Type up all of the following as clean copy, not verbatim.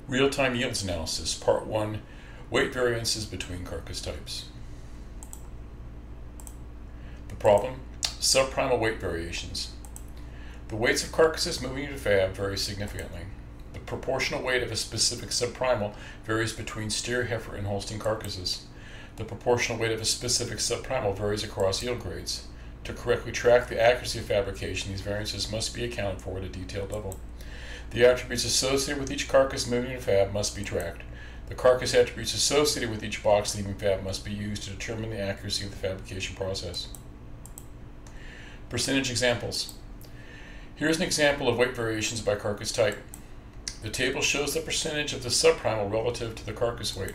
Real-time yields analysis, part 1, weight variances between carcass types. The problem, subprimal weight variations. The weights of carcasses moving to fab vary significantly. The proportional weight of a specific subprimal varies between steer, heifer, and Holstein carcasses. The proportional weight of a specific subprimal varies across yield grades. To correctly track the accuracy of fabrication, these variances must be accounted for at a detailed level. The attributes associated with each carcass moving to fab must be tracked. The carcass attributes associated with each box leaving fab must be used to determine the accuracy of the fabrication process. Percentage examples. Here's an example of weight variations by carcass type. The table shows the percentage of the subprimal relative to the carcass weight.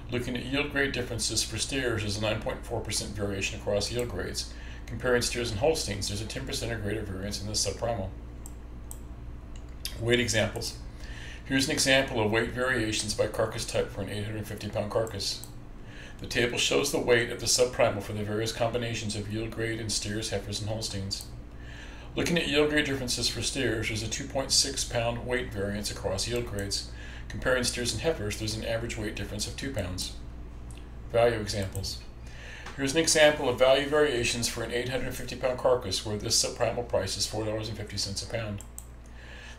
Looking at yield grade differences for steers, there's a 9.4% variation across yield grades. Comparing steers and Holsteins, there's a 10% or greater variance in the subprimal. Weight examples. Here's an example of weight variations by carcass type for an 850-pound carcass. The table shows the weight of the subprimal for the various combinations of yield grade in steers, heifers, and Holsteins. Looking at yield grade differences for steers, there's a 2.6-pound weight variance across yield grades. Comparing steers and heifers, there's an average weight difference of 2 pounds. Value examples. Here's an example of value variations for an 850-pound carcass where this subprimal price is $4.50 a pound.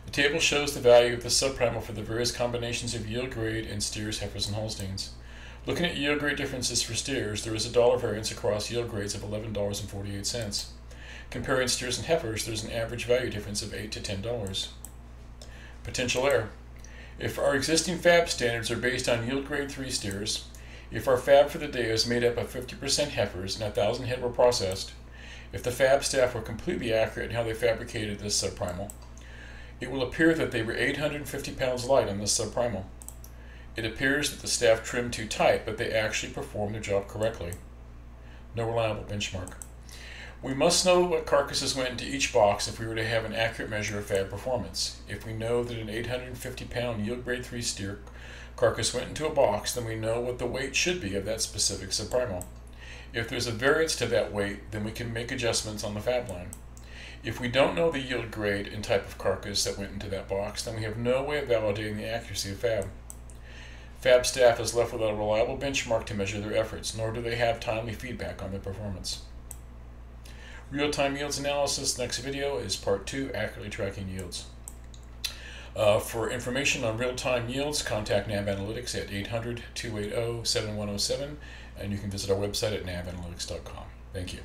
The table shows the value of the subprimal for the various combinations of yield grade in steers, heifers, and Holsteins. Looking at yield grade differences for steers, there is a dollar variance across yield grades of $11.48. Comparing steers and heifers, there's an average value difference of $8 to $10. Potential error. If our existing fab standards are based on yield grade 3 steers, if our fab for the day is made up of 50% heifers and 1,000 head were processed, if the fab staff were completely accurate in how they fabricated this subprimal, it will appear that they were 850 pounds light on this subprimal. It appears that the staff trimmed too tight, but they actually performed their job correctly. No reliable benchmark. We must know what carcasses went into each box if we were to have an accurate measure of fab performance. If we know that an 850-pound yield grade 3 steer carcass went into a box, then we know what the weight should be of that specific subprimal. If there's a variance to that weight, then we can make adjustments on the fab line. If we don't know the yield grade and type of carcass that went into that box, then we have no way of validating the accuracy of fab. Fab staff is left without a reliable benchmark to measure their efforts, nor do they have timely feedback on their performance. Real-time yields analysis. Next video is part 2, accurately tracking yields. For information on real-time yields, contact NAV Analytics at 800-280-7107, and you can visit our website at navanalytics.com. Thank you.